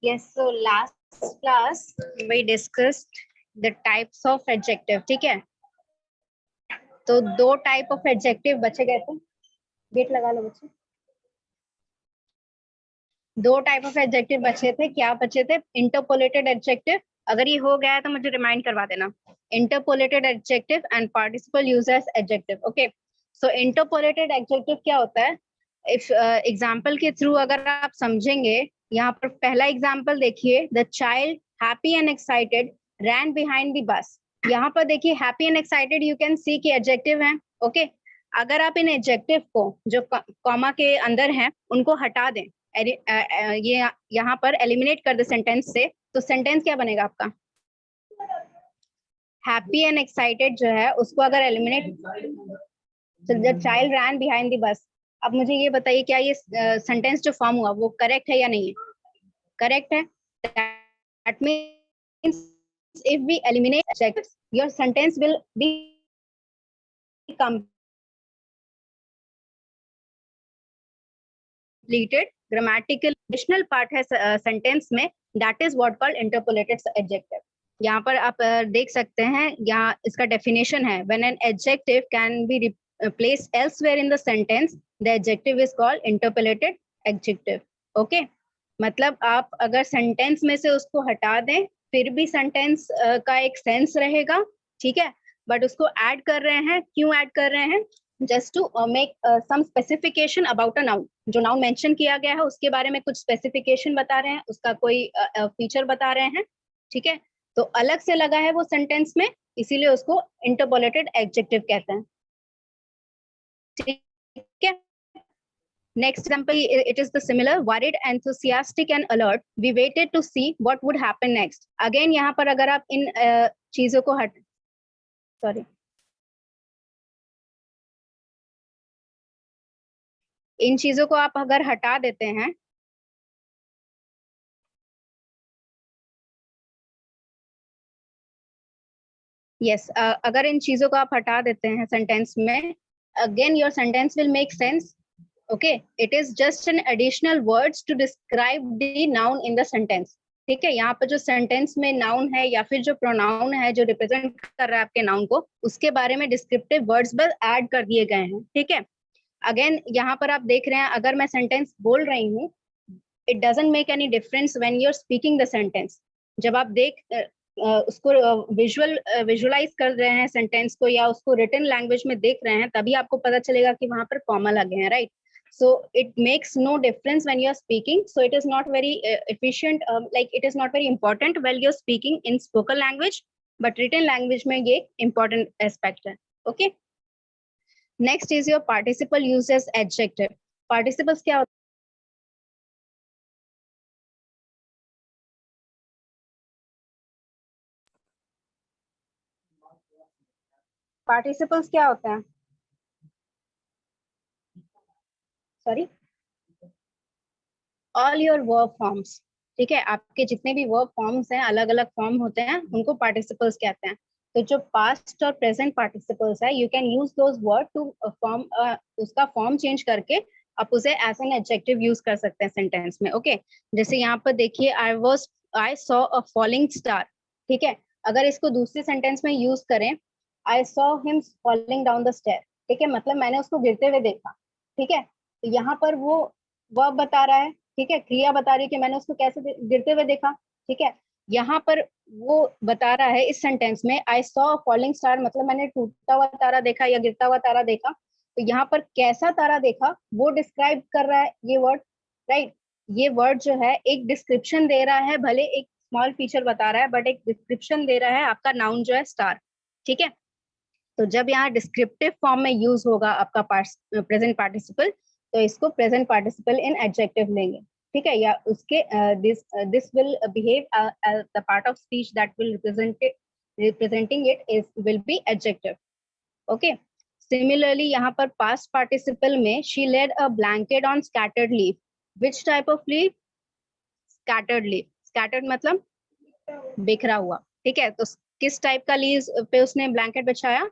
Yes, so last class we discussed the types of adjective. ठीक है, तो दो टाइप ऑफ एडजेक्टिव बचे गए थे. गेट लगा लो बच्चे. दो टाइप ऑफ एडजेक्टिव बचे थे. क्या बचे थे? Interpolated adjective. अगर ये हो गया है तो मुझे रिमाइंड करवा देना. Interpolated adjective and participle used as adjective. Okay, so interpolated adjective क्या होता है? इफ एग्जांपल के थ्रू अगर आप समझेंगे, यहाँ पर पहला एग्जांपल देखिए. The child happy and excited ran behind the bus. यहाँ पर देखिए happy and excited you can see कि एडजेक्टिव है. ओके, अगर आप इन एडजेक्टिव को जो कॉमा के अंदर हैं उनको हटा दें, ये यहाँ पर एलिमिनेट कर दे सेंटेंस से, तो सेंटेंस क्या बनेगा आपका? हैप्पी एंड एक्साइटेड जो है उसको अगर eliminate, the child ran behind the bus. अब मुझे ये बताइए क्या ये सेंटेंस जो फॉर्म हुआ वो करेक्ट है या नहीं है? करेक्ट है. That means if we eliminate adjectives, your sentence will be completed. Grammatical additional part है sentence में, that is what called interpolated adjective. यहाँ पर आप देख सकते हैं, यहाँ इसका definition है, when an adjective can be placed elsewhere in the sentence, the adjective is called interpolated adjective. Okay, मतलब आप अगर sentence में से उसको हटा दें फिर भी sentence का एक sense रहेगा, ठीक है, बट उसको add कर रहे हैं. क्यों add कर रहे हैं? Just to make some specification about a noun. जो noun mention किया गया है उसके बारे में कुछ specification बता रहे हैं, उसका कोई feature बता रहे हैं, ठीक है, तो अलग से लगा है वो sentence में, इसीलिए उसको interpolated adjective कहते हैं. ठीक है. Next example, it is the similar. Worried, enthusiastic and alert. We waited to see what would happen next. Again यहाँ पर अगर आप इन चीजों को इन चीजों को आप अगर हटा देते हैं, यस, अगर इन चीजों को आप हटा देते हैं सेंटेंस में, again your sentence will make sense. Okay, it is just an additional words to describe the noun in the sentence. ठीक है, यहाँ पर जो सेंटेंस में नाउन है या फिर जो प्रोनाउन है जो रिप्रेजेंट कर रहा है आपके नाउन को, उसके बारे में डिस्क्रिप्टिव वर्ड्स बस ऐड कर दिए गए हैं. ठीक है, अगेन यहाँ पर आप देख रहे हैं, अगर मैं सेंटेंस बोल रही हूँ, it doesn't make any difference when you are speaking the sentence. जब आप उसको विजुअलाइज कर रहे हैं सेंटेंस को, या उसको रिटन लैंग्वेज में देख रहे हैं, तभी आपको पता चलेगा कि वहां पर कॉमा लगे हैं, right? So it makes no difference when you are speaking. So it is not very efficient, like it is not very important while you're speaking in spoken language, but written language में ये important aspect है. Okay. Next is your participle used as adjective. Participles क्या होता है? Participles क्या होता है? Sorry. All your verb forms. ठीक है, आपके जितने भी वर्ब फॉर्म्स हैं, अलग अलग फॉर्म होते हैं, उनको पार्टिसिपल्स कहते हैं. तो जो पास्ट और प्रेजेंट पार्टिसिपल्स है, you can use those word to form, उसका फॉर्म चेंज करके आप उसे एज एन एडजेक्टिव यूज कर सकते हैं सेंटेंस में. ओके, जैसे यहाँ पर देखिए, I saw a falling star. ठीक है, अगर इसको दूसरे सेंटेंस में यूज करें, I saw him falling down the stair. ठीक है, मतलब मैंने उसको गिरते हुए देखा. ठीक है, तो यहाँ पर वो वर्ब बता रहा है, ठीक है, क्रिया बता रही है कि मैंने उसको कैसे गिरते हुए देखा. ठीक है, यहाँ पर वो बता रहा है इस सेंटेंस में, आई सॉ फॉलिंग स्टार, मतलब मैंने टूटता हुआ तारा देखा या गिरता हुआ तारा देखा. तो यहाँ पर कैसा तारा देखा वो डिस्क्राइब कर रहा है ये वर्ड, राइट? ये वर्ड जो है एक डिस्क्रिप्शन दे रहा है, भले एक स्मॉल फीचर बता रहा है, बट एक डिस्क्रिप्शन दे रहा है आपका नाउन जो है स्टार. ठीक है, तो जब यहाँ डिस्क्रिप्टिव फॉर्म में यूज होगा आपका प्रेजेंट पार्टिसिपल, तो इसको प्रेजेंट पार्टिसिपल इन एडजेक्टिव लेंगे. ठीक है, या उसके this will behave the part of speech that will representing it is will be adjective. Okay, similarly यहाँ पर पास्ट पार्टिसिपल में, she laid a blanket on scattered leaf. Which type of leaf? Scattered leaf. Scattered मतलब बिखरा हुआ. ठीक है, तो किस टाइप का लीव्स पे उसने ब्लैंकेट बिछाया?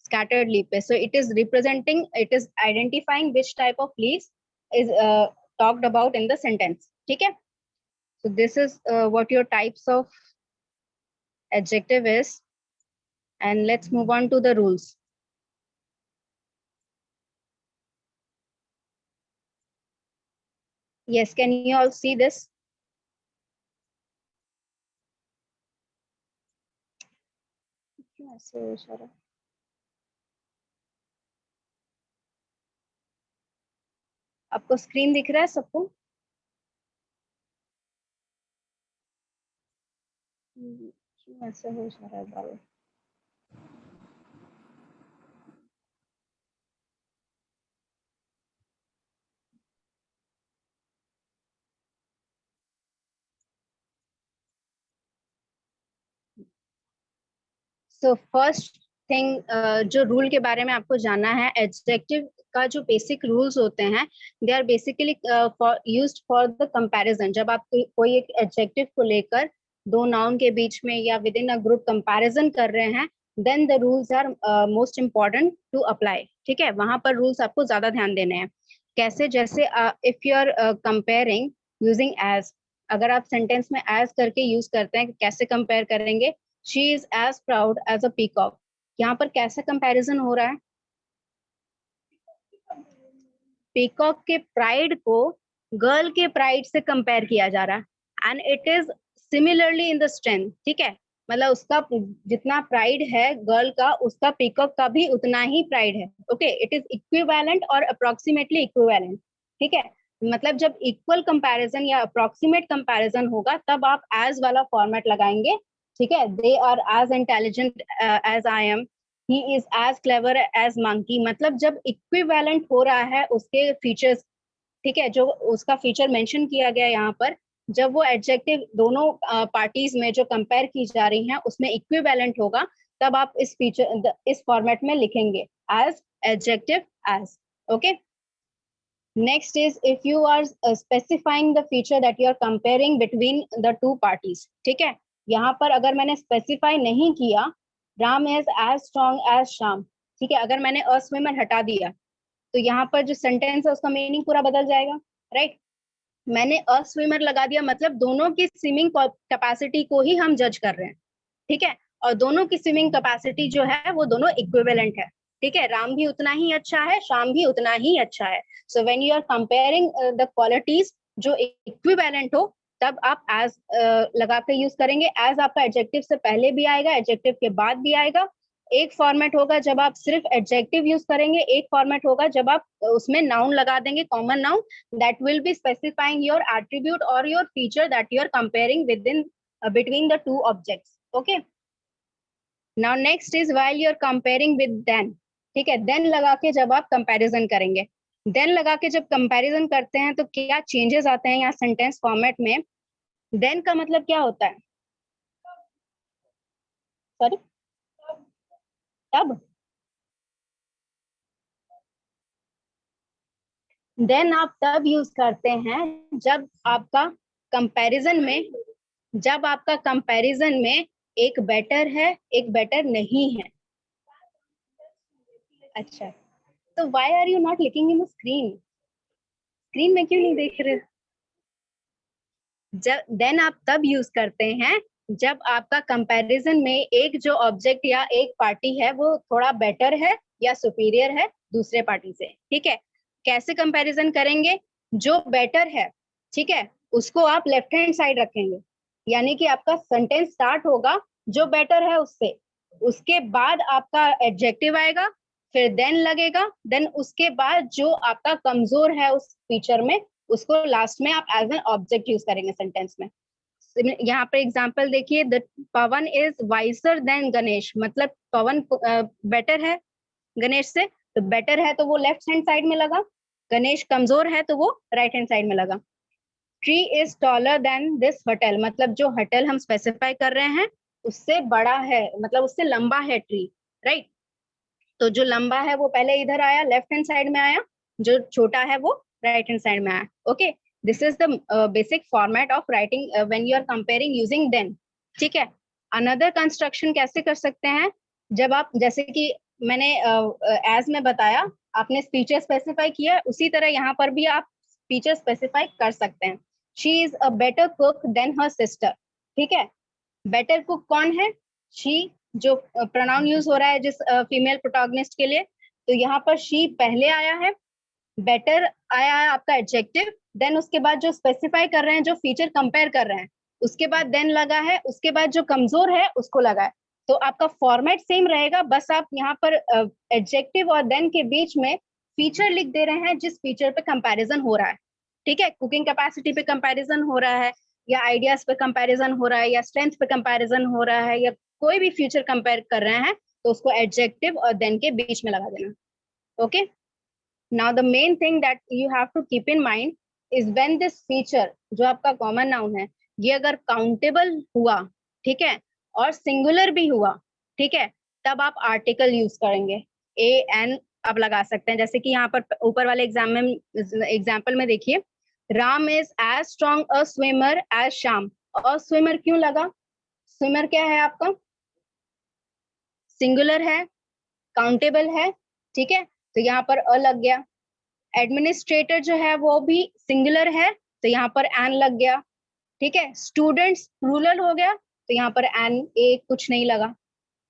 Scattered leaf पे. So it is identifying which type of leaves is talked about in the sentence. ठीक है, So this is what your types of adjective is, and let's move on to the rules. Yes, can you all see this? आपको screen दिख रहा है सबको? क्यों ऐसे हो जा रहा है बार? सो फर्स्ट थिंग, जो रूल के बारे में आपको जानना है, एडजेक्टिव का जो बेसिक रूल्स होते हैं, they are basically used for the comparison. जब आप कोई एक एडजेक्टिव को लेकर दो नाउन के बीच में या within a group comparison कर रहे हैं, then the rules are most important to apply. ठीक है, वहां पर रूल्स आपको ज्यादा ध्यान देने हैं. कैसे? जैसे if you are comparing using as, अगर आप सेंटेंस में एज करके यूज करते हैं, कैसे कंपेयर करेंगे? She is as proud as a peacock. यहाँ पर कैसा कंपैरिजन हो रहा है? पीकॉक के प्राइड को गर्ल के प्राइड से कंपेयर किया जा रहा है, and it is similarly in the strength. ठीक है, मतलब उसका जितना प्राइड है गर्ल का, उसका पीकॉक का भी उतना ही प्राइड है. ओके, इट इज इक्विवेलेंट और अप्रोक्सीमेटली इक्विवेलेंट. ठीक है, मतलब जब इक्वल कंपैरिजन या अप्रोक्सीमेट कंपैरिजन होगा, तब आप एज वाला फॉर्मेट लगाएंगे. ठीक है, they are as intelligent as I am, he is as clever as monkey. मतलब जब इक्विवेलेंट हो रहा है उसके फीचर्स, ठीक है, जो उसका फीचर मेंशन किया गया यहाँ पर, जब वो एडजेक्टिव दोनों पार्टीज में जो कंपेयर की जा रही हैं उसमें इक्विवेलेंट होगा, तब आप इस फीचर इस फॉर्मेट में लिखेंगे as adjective as. Okay, next is if you are specifying the feature that you are comparing between the two parties. ठीक है, यहाँ पर अगर मैंने स्पेसिफाई नहीं किया, Ram is as strong as Shyam. ठीक है, अगर मैंने अ स्विमर हटा दिया, तो यहाँ पर जो सेंटेंस है उसका मीनिंग पूरा बदल जाएगा. राइट, मैंने अ स्विमर लगा दिया, मतलब दोनों की स्विमिंग कैपेसिटी को ही हम जज कर रहे हैं. ठीक है, और दोनों की स्विमिंग कैपेसिटी जो है वो दोनों इक्विवेलेंट है. ठीक है, राम भी उतना ही अच्छा है, श्याम भी उतना ही अच्छा है. So when you are comparing the qualities जो इक्विवेलेंट हो, तब आप एज लगा के यूज करेंगे. एज आपका एडजेक्टिव से पहले भी आएगा, एडजेक्टिव के बाद भी आएगा. एक फॉर्मेट होगा जब आप सिर्फ एडजेक्टिव यूज करेंगे, एक फॉर्मेट होगा जब आप उसमें नाउन लगा देंगे, common noun, that will be specifying your attribute और your feature that you are comparing with in between the two objects. Okay, now next is while you are comparing with then. ठीक है, then लगा के जब आप comparison करेंगे, then लगा के जब कंपैरिजन करते हैं तो क्या चेंजेस आते हैं यहाँ सेंटेंस फॉर्मेट में? देन का मतलब क्या होता है? सॉरी, तब. देन आप तब यूज करते हैं जब आपका कंपैरिजन में, जब आपका कंपैरिजन में एक बेटर है, एक बेटर नहीं है. अच्छा, तो why are you not looking in the screen? Screen में क्यों नहीं देख रहे? जब देन आप तब यूज करते हैं जब आपका कंपैरिजन में एक जो ऑब्जेक्ट या एक पार्टी है वो थोड़ा बेटर है या सुपीरियर है दूसरे पार्टी से. ठीक है, कैसे कंपैरिजन करेंगे? जो बेटर है, ठीक है, उसको आप लेफ्ट हैंड साइड रखेंगे, यानी कि आपका सेंटेंस स्टार्ट होगा जो बेटर है उससे, उसके बाद आपका एडजेक्टिव आएगा, फिर देन लगेगा, देन उसके बाद जो आपका कमजोर है उस फीचर में, उसको लास्ट में आप एज एन ऑब्जेक्ट यूज करेंगे सेंटेंस में. यहाँ पे एग्जांपल देखिए, the Pawan is wiser than Ganesh, मतलब पवन बेटर है गणेश से, तो बेटर है तो वो लेफ्ट हैंड साइड में लगा, गणेश कमजोर है तो वो राइट हैंड साइड में लगा. Tree is taller than this hotel, मतलब जो होटल हम स्पेसिफाई कर रहे हैं उससे बड़ा है, मतलब उससे लंबा है ट्री. राइट, तो जो लंबा है वो पहले इधर आया, लेफ्ट हैंड साइड में आया, जो छोटा है वो राइट हैंड साइड में आया. Okay, this is the basic format of writing when you are comparing using than. ठीक है, अनदर कंस्ट्रक्शन कैसे कर सकते हैं? जब आप, जैसे कि मैंने एज में बताया, आपने फीचर स्पेसिफाई किया, उसी तरह यहाँ पर भी आप फीचर स्पेसिफाई कर सकते हैं. She is a better cook than her sister. ठीक है, बेटर कुक कौन है? शी, जो प्रोनाउन यूज हो रहा है जिस फीमेल प्रोटैगनिस्ट के लिए, तो यहाँ पर शी पहले आया है, बेटर आया है आपका एडजेक्टिव, देन उसके बाद जो स्पेसिफाई कर रहे हैं, जो फीचर कंपेयर कर रहे हैं, उसके बाद देन लगा है, उसके बाद जो कमजोर है उसको लगा है। तो आपका फॉर्मेट सेम रहेगा, बस आप यहाँ पर एडजेक्टिव और देन के बीच में फीचर लिख दे रहे हैं जिस फीचर पे कंपैरिजन हो रहा है। ठीक है, कुकिंग कैपेसिटी पे कंपैरिजन हो रहा है, या आइडियाज पे कंपैरिजन हो रहा है, या स्ट्रेंथ पे कंपैरिजन हो रहा है, या कोई भी फीचर कंपेयर कर रहे हैं, तो उसको एडजेक्टिव और देन के बीच में लगा देना। Okay, now the main thing that you have to keep in mind is when this feature जो आपका कॉमन नाउन है, ये अगर काउंटेबल हुआ, ठीक है, और सिंगुलर भी हुआ, ठीक है, तब आप आर्टिकल यूज करेंगे। ए एन आप लगा सकते हैं, जैसे कि यहाँ पर ऊपर वाले एग्जाम्पल में देखिए, Ram is as strong a swimmer as Shyam. और स्विमर क्यों लगा? स्विमर क्या है आपका? सिंगुलर है, काउंटेबल है, ठीक है, तो यहाँ पर अ लग गया। एडमिनिस्ट्रेटर जो है वो भी सिंगुलर है, तो यहाँ पर एन लग गया। ठीक है, स्टूडेंट्स प्लूरल हो गया, तो यहाँ पर एन ए कुछ नहीं लगा।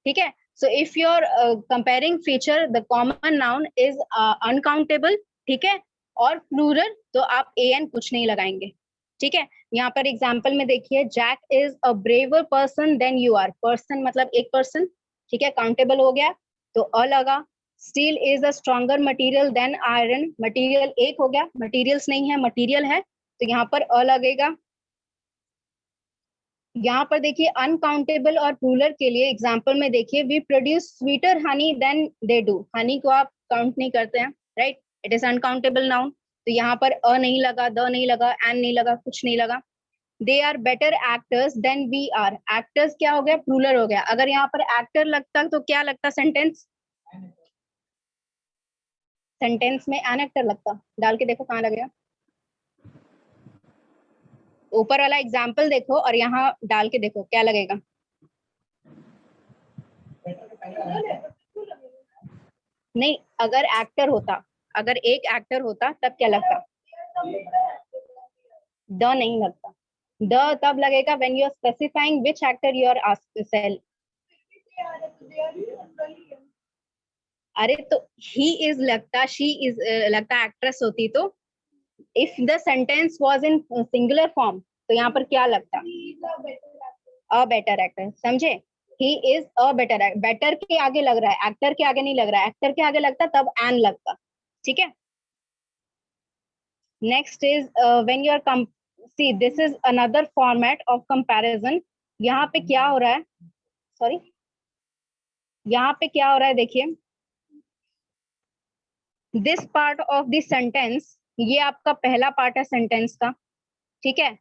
ठीक है, so if you are comparing feature the common noun is uncountable, ठीक है, और प्लूरल, तो आप ए एन कुछ नहीं लगाएंगे। ठीक है, यहाँ पर एग्जाम्पल में देखिए, Jack is a braver person than you are. Person मतलब एक पर्सन, ठीक है, काउंटेबल हो गया, तो अ लगा। Steel is a stronger material than iron, material एक हो गया, मटेरियल्स नहीं है, मटेरियल है, तो यहाँ पर अ लगेगा। यहाँ पर देखिए अनकाउंटेबल और प्लूरल के लिए एग्जाम्पल में देखिए, we produce sweeter honey than they do. Honey को आप काउंट नहीं करते हैं, right, it is uncountable noun, तो यहाँ पर अ नहीं लगा, द नहीं लगा, एन नहीं लगा, कुछ नहीं लगा। They are better actors than we are. Actors क्या हो गया? प्लूरल हो गया। अगर यहाँ पर एक्टर लगता तो क्या लगता सेंटेंस? सेंटेंस में एन एक्टर लगता। डाल के देखो कहाँ लगेगा, ऊपर वाला एग्जाम्पल देखो और यहाँ डाल के देखो क्या लगेगा। नहीं, अगर एक्टर होता, अगर एक एक्टर होता तब क्या लगता? द नहीं लगता। द तब लगेगा when you are specifying which actor you are asked to sell. अरे तो ही इज लगता, शी इज लगता एक्ट्रेस होती, तो if the sentence was in singular form तो यहाँ पर क्या लगता? A better actor. समझे? He is a better actor, better के आगे लग रहा है, एक्टर के आगे नहीं लग रहा है। एक्टर के आगे लगता तब एन लगता। ठीक है, next is when you R C this is another format of comparison. यहाँ पे क्या हो रहा है, सॉरी, यहाँ पे क्या हो रहा है देखिए, this part of the sentence, ये आपका पहला पार्ट है सेंटेंस का, ठीक है,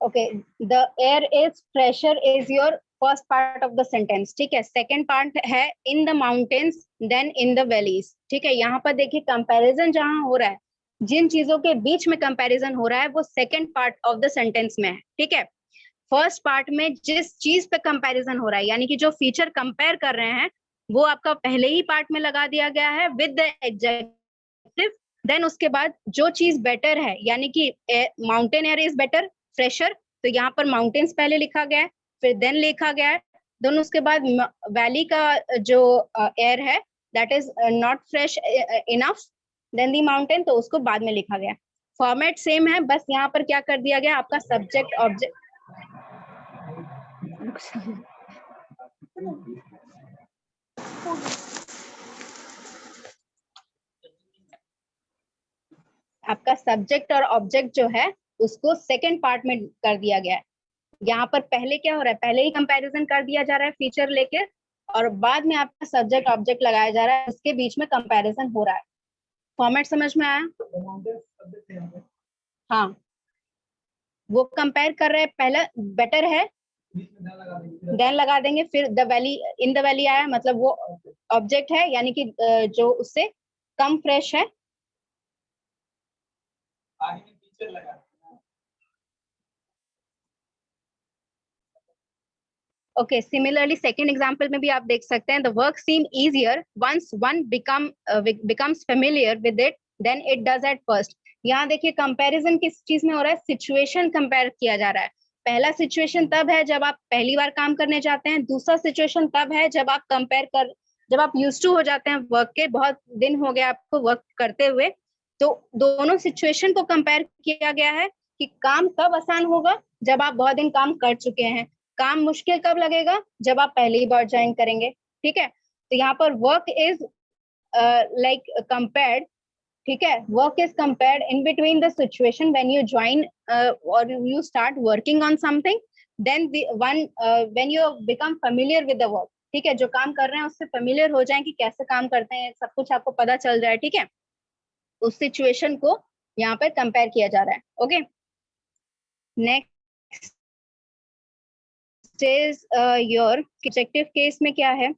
okay, the air is fresher is your first part of the sentence. ठीक है, सेकेंड पार्ट है in the mountains than in the valleys. ठीक है, यहाँ पर देखिए कंपैरिजन जहां हो रहा है, जिन चीजों के बीच में कंपैरिजन हो रहा है वो second part of the sentence में है। ठीक है, फर्स्ट पार्ट में जिस चीज पे कंपैरिजन हो रहा है, यानी कि जो फीचर कंपेयर कर रहे हैं, वो आपका पहले ही पार्ट में लगा दिया गया है विद द एडजेक्टिव। देन उसके बाद जो चीज बेटर है, यानी कि mountain air is better fresher, तो यहाँ पर माउंटेन्स पहले लिखा गया है, फिर देन लिखा गया है, दोनों उसके बाद वैली का जो एयर है that is not fresh enough than the mountain, तो उसको बाद में लिखा गया। फॉर्मेट सेम है, बस यहाँ पर क्या कर दिया गया, आपका सब्जेक्ट ऑब्जेक्ट, आपका सब्जेक्ट और ऑब्जेक्ट जो है उसको सेकंड पार्ट में कर दिया गया है। यहाँ पर पहले क्या हो रहा है, पहले ही कंपैरिजन कर दिया जा रहा है फीचर लेके, और बाद में आपका सब्जेक्ट ऑब्जेक्ट लगाया जा रहा है, उसके बीच में कंपैरिजन हो रहा है। फॉर्मेट समझ में आया? हाँ, वो कंपेयर कर रहे हैं, पहला बेटर है, देन लगा देंगे, फिर the valley, in the valley आया, मतलब वो ऑब्जेक्ट है, यानी कि जो उससे कम फ्रेश है। ओके, सिमिलरली सेकेंड एग्जाम्पल में भी आप देख सकते हैं, the work seem easier once one becomes familiar with it than it does at first. यहाँ देखिए कंपैरिजन किस चीज में हो रहा है, सिचुएशन कंपेयर किया जा रहा है। पहला सिचुएशन तब है जब आप पहली बार काम करने जाते हैं, दूसरा सिचुएशन तब है जब आप यूज टू हो जाते हैं वर्क के, बहुत दिन हो गया आपको वर्क करते हुए। तो दोनों सिचुएशन को कंपेयर किया गया है कि काम कब आसान होगा, जब आप बहुत दिन काम कर चुके हैं। काम मुश्किल कब लगेगा, जब आप पहली बार ज्वाइन करेंगे। ठीक है, तो यहाँ पर वर्क इज लाइक कंपेयर्ड। ठीक है, work is compared in between the situation when you join और you start working on something, then when you become familiar with the work. ठीक है, जो काम कर रहे हैं उससे फेमिलियर हो जाए कि कैसे काम करते हैं, सब कुछ आपको पता चल जाए। ठीक है, उस सिचुएशन को यहाँ पर कंपेयर किया जा रहा है। Okay, next is your subjective case में क्या है।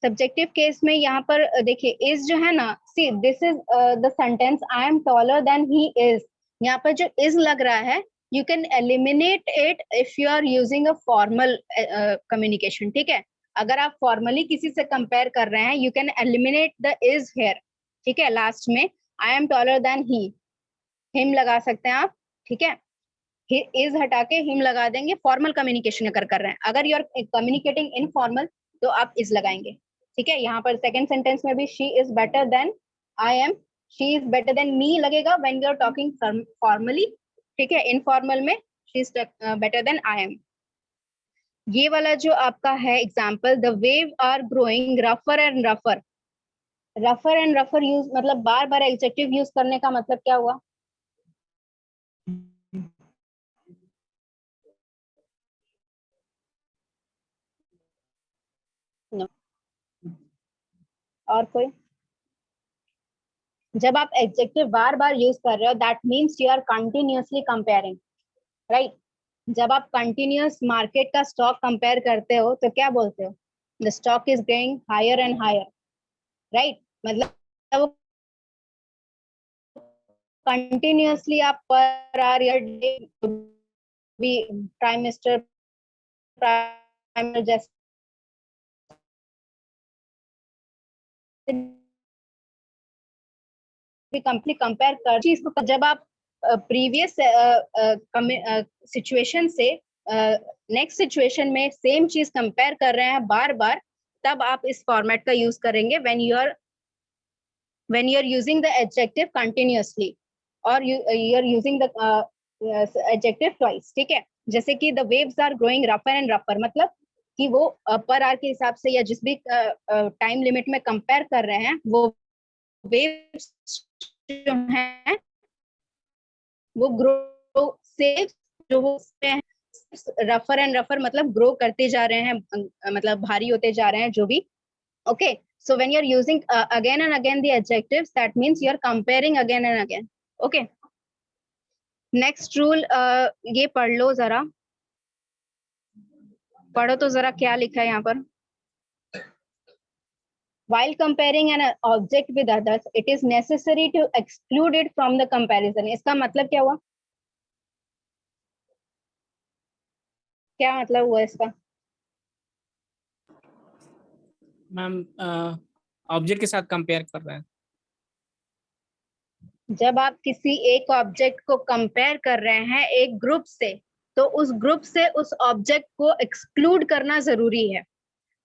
सब्जेक्टिव केस में यहाँ पर देखिए इज जो है ना, see this is the sentence I am taller than he is. यहाँ पर जो इज लग रहा है, you can eliminate it if you are using a formal communication. ठीक है, अगर आप फॉर्मली किसी से कंपेयर कर रहे हैं, you can eliminate the is here. ठीक है, लास्ट में I am taller than he, him लगा सकते हैं आप। ठीक है, इज हटा के हिम लगा देंगे फॉर्मल कम्युनिकेशन अगर कर रहे हैं। अगर यू आर कम्युनिकेटिंग इनफॉर्मल तो आप इज लगाएंगे। ठीक है, यहाँ पर सेकंड सेंटेंस में भी she is better then I am, she is better than me लगेगा when you are talking formally. ठीक है, इनफॉर्मल में she is better then I am. ये वाला जो आपका है example, the wave are growing रफर and रफर। रफर and रफर use मतलब बार बार एडजेक्टिव यूज करने का मतलब क्या हुआ? No. और कोई? जब आप एडजेक्टिव बार बार यूज कर रहे हो, that means you are continuously comparing, right. जब आप कंटिन्यूअस मार्केट का स्टॉक कंपेयर करते हो तो क्या बोलते हो? The stock is going higher and higher, right. मतलब कंटिन्यूअसली आप पर आर या डे भी प्राइम मिनिस्टर जैसे कंपनी कंपेयर कर चीज को, जब आप प्रीवियस सिचुएशन से नेक्स्ट सिचुएशन में सेम चीज कंपेयर कर रहे हैं बार बार, तब आप इस फॉर्मेट का यूज करेंगे when you are using the adjective continuously or you are using the adjective twice। ठीक है, जैसे कि the waves are growing rougher and rougher, मतलब कि वो पर आर के हिसाब से या जिस भी टाइम लिमिट में कंपेयर कर रहे हैं, वो वेव्स जो हैं वो ग्रो से जो वो रफर एंड रफर मतलब ग्रो करते जा रहे हैं, मतलब भारी होते जा रहे हैं जो भी। Okay, so when you're using again and again the adjectives, that means you're comparing again and again। okay, next rule ये पढ़ लो जरा, पढ़ो तो जरा क्या लिखा है यहाँ पर। while comparing an object with others, it is necessary to exclude it from the comparison। इसका मतलब क्या हुआ? क्या मतलब हुआ इसका? मैम ऑब्जेक्ट के साथ कंपेयर कर रहे हैं। जब आप किसी एक ऑब्जेक्ट को कंपेयर कर रहे हैं एक ग्रुप से, तो उस ग्रुप से उस ऑब्जेक्ट को एक्सक्लूड करना जरूरी है।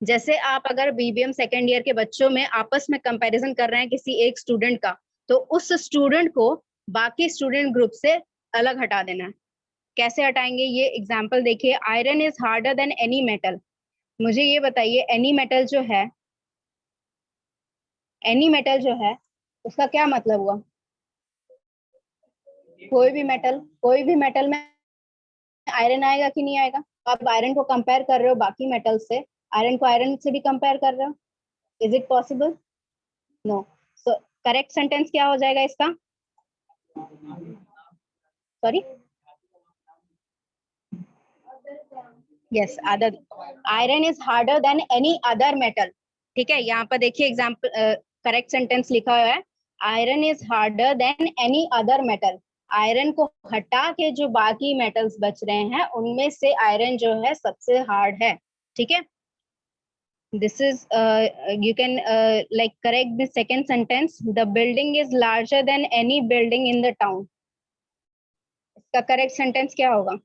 जैसे आप अगर बीबीएम सेकेंड ईयर के बच्चों में आपस में कंपैरिजन कर रहे हैं किसी एक स्टूडेंट का, तो उस स्टूडेंट को बाकी स्टूडेंट ग्रुप से अलग हटा देना है। कैसे हटाएंगे? ये एग्जांपल देखिए, iron is harder than any metal. मुझे ये बताइए, एनी मेटल जो है, एनी मेटल जो है उसका क्या मतलब हुआ? कोई भी मेटल में आयरन आएगा कि नहीं आएगा? आप आयरन को कंपेयर कर रहे हो बाकी मेटल से, आयरन को आयरन से भी कंपेयर कर रहे हो, is it possible? No. So correct sentence क्या हो जाएगा इसका? Sorry, yes, other. Iron is harder than any other metal. ठीक है, यहाँ पर देखिए एग्जाम्पल, करेक्ट सेंटेंस लिखा हुआ है, iron is harder than any other metal. Iron को हटा के जो बाकी मेटल्स बच रहे हैं उनमें से आयरन जो है सबसे हार्ड है। ठीक है, this is you can like correct the second sentence, the building is larger than any building in the town। इसका करेक्ट सेंटेंस क्या होगा?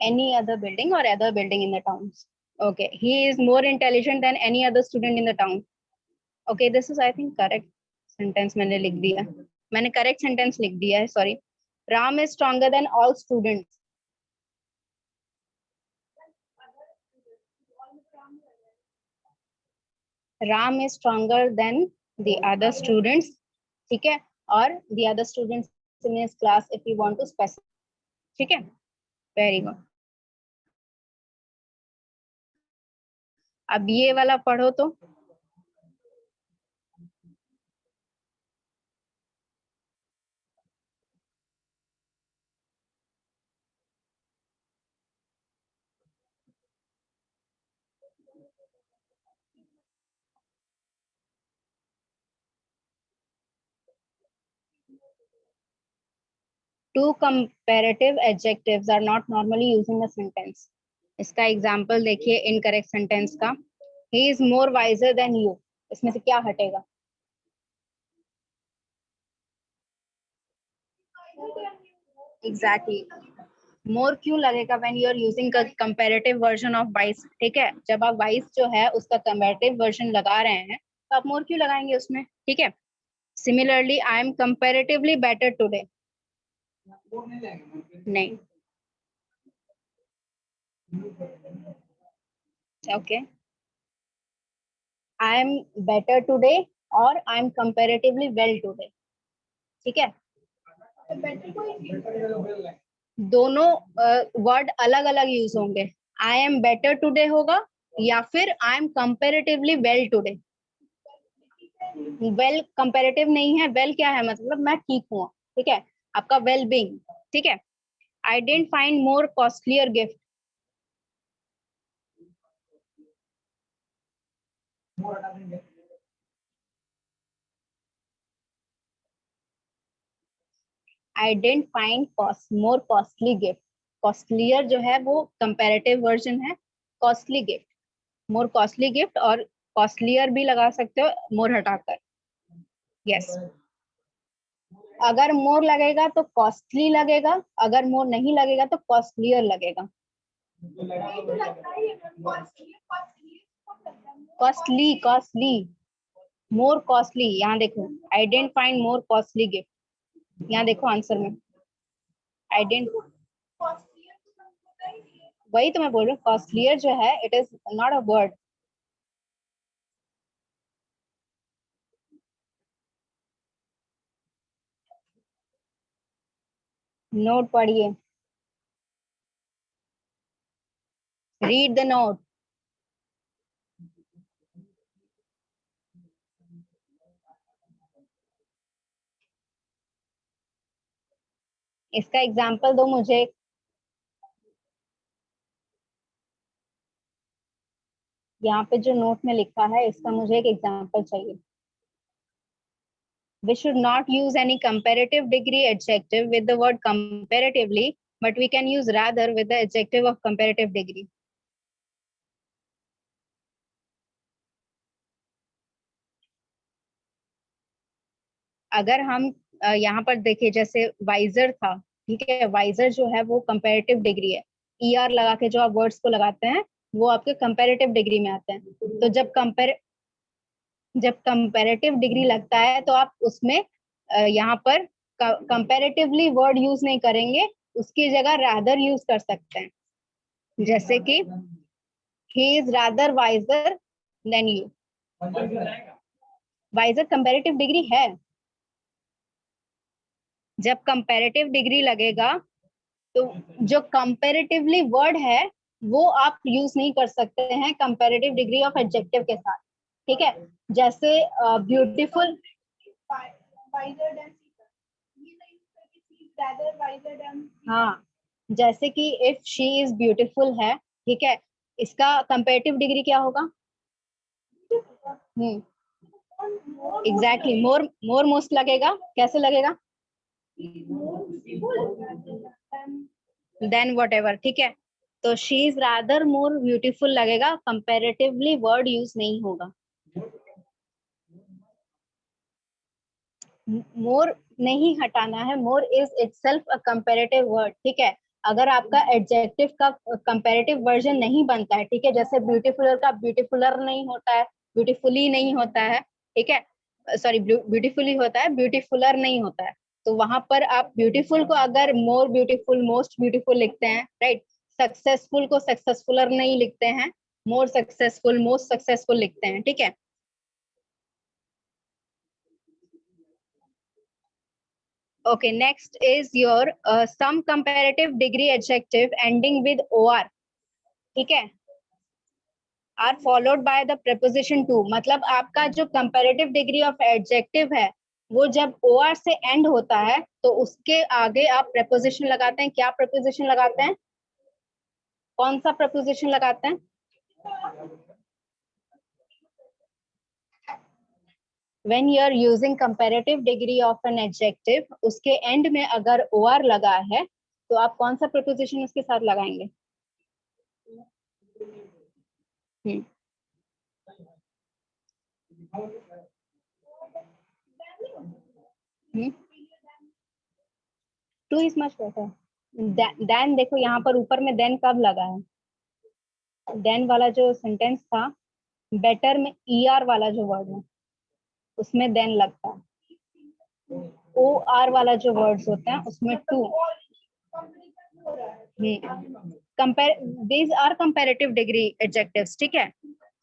any other building or other building in the towns। okay, he is more intelligent than any other student in the town। okay, this is I think correct sentence मैंने लिख दिया, मैंने correct sentence लिख दिया है, sorry। Ram is stronger than all students। Ram is stronger than the other students। ठीक है, और the other students in his class if you want to specify। ठीक है, वेरी गुड। अब ये वाला पढ़ो तो। Two comparative adjectives are not normally used in a sentence। इसका एग्जाम्पल देखिए इनकरेक्ट सेंटेंस का, he is more wiser than you। इसमें से क्या हटेगा? एग्जैक्टली, मोर क्यों लगेगा when you are using comparative version of wise. ठीक है, जब आप वाइस जो है उसका कंपैरेटिव वर्जन लगा रहे हैं तो आप मोर क्यों लगाएंगे उसमें। ठीक है, similarly I am comparatively better today. नहीं, okay, I am better today और I am comparatively well today. ठीक है, दोनों वर्ड अलग अलग यूज होंगे। आई एम बेटर टुडे होगा या फिर आई am comparatively well today. Well comparative नहीं है, वेल क्या है मतलब मैं ठीक हूँ। ठीक है, आपका वेल बीइंग। ठीक है, I didn't find more costlier gift. I didn't find more costly gift. Costlier जो है वो कंपैरेटिव वर्जन है कॉस्टली गिफ्ट। मोर कॉस्टली गिफ्ट और कॉस्टलियर भी लगा सकते हो मोर हटाकर। यस, अगर मोर लगेगा तो कॉस्टली लगेगा, अगर मोर नहीं लगेगा तो कॉस्टलियर लगेगा। कॉस्टली, कॉस्टली, मोर कॉस्टली। यहाँ देखो, I didn't find more costly gift. यहाँ देखो आंसर में, आई डिडंट, वही तो मैं बोल रही हूँ, कॉस्टलियर जो है it is not a word. Note पढ़िए, रीड द नोट। इसका एग्जाम्पल दो मुझे। यहाँ पे जो नोट में लिखा है इसका मुझे एक एग्जाम्पल चाहिए। We should not use any comparative degree adjective with the word comparatively, but we can use rather with the adjective of comparative degree। अगर हम यहाँ पर देखें, जैसे वाइजर था। ठीक है, वाइजर जो है वो कंपैरेटिव डिग्री है। ER लगा के जो आप वर्ड्स को लगाते हैं वो आपके कंपैरेटिव डिग्री में आते हैं। तो जब कंपैरेटिव डिग्री लगता है तो आप उसमें यहाँ पर कंपैरेटिवली वर्ड यूज नहीं करेंगे, उसकी जगह रादर यूज कर सकते हैं। जैसे कि he is rather wiser than you। Wiser comparative degree है। जब कंपैरेटिव डिग्री लगेगा तो जो कंपैरेटिवली वर्ड है वो आप यूज नहीं कर सकते हैं कंपैरेटिव डिग्री ऑफ एडजेक्टिव के साथ। ठीक है, जैसे ब्यूटीफुल, हाँ, जैसे कि इफ शी इज ब्यूटीफुल है। ठीक है, इसका कंपैरेटिव डिग्री क्या होगा? एग्जैक्टली, मोर मोर मोस्ट लगेगा। कैसे लगेगा? देन वट एवर, ठीक है। तो she is rather more beautiful लगेगा, कंपेरेटिवली वर्ड यूज नहीं होगा। मोर नहीं हटाना है, more is itself a comparative word, ठीक है। अगर आपका एडजेक्टिव का कंपैरेटिव वर्जन नहीं बनता है, ठीक है, जैसे ब्यूटीफुलर का ब्यूटीफुलर नहीं होता है, ब्यूटीफुली नहीं होता है, ठीक है, सॉरी ब्यूटीफुली होता है, ब्यूटीफुलर नहीं होता है। तो वहां पर आप ब्यूटीफुल को अगर मोर ब्यूटीफुल, मोस्ट ब्यूटीफुल लिखते हैं, राइट। सक्सेसफुल को सक्सेसफुलर नहीं लिखते हैं, मोर सक्सेसफुल, मोस्ट सक्सेसफुल लिखते हैं, ठीक है। Okay, next is your some comparative degree adjective ending with or, ठीक है, are followed by the preposition to। मतलब आपका जो comparative degree of adjective है, वो जब or से end होता है तो उसके आगे आप preposition लगाते हैं। क्या preposition लगाते हैं? कौन सा preposition लगाते हैं? When you are using comparative degree of an adjective, उसके end में अगर or लगा है तो आप कौन सा preposition उसके साथ लगाएंगे? Two is much better than. देखो यहाँ पर ऊपर में देन कब लगा है? देन वाला जो सेंटेंस था, बेटर में ER वाला जो वर्ड है उसमें देन लगता है। OR वाला जो वर्ड्स होते हैं उसमें to. Compare, these are comparative degree adjectives, ठीक है।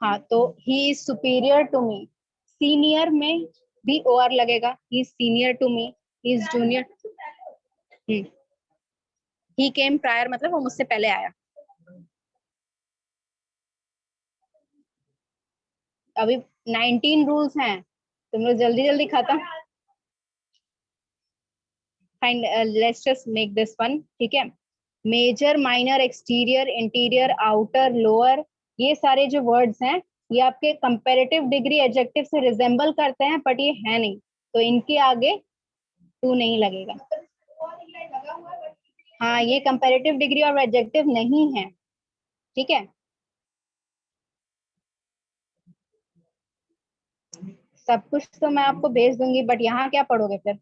हाँ, तो he is superior to me, senior में भी OR लगेगा। He is senior to me, he is junior. He came prior मतलब वो मुझसे पहले आया। अभी 19 रूल्स हैं, तुम लोग जल्दी जल्दी खत्म। Fine, let's just make this one, ठीक है। Major, minor, exterior, interior, outer, lower, ये सारे जो वर्ड्स हैं ये आपके कंपैरेटिव डिग्री एडजेक्टिव से रिजेंबल करते हैं, बट ये है नहीं, तो इनके आगे टू नहीं लगेगा। हाँ, ये कंपैरेटिव डिग्री और एडजेक्टिव नहीं है, ठीक है। सब कुछ तो मैं आपको भेज दूंगी, बट यहाँ क्या पढ़ोगे फिर?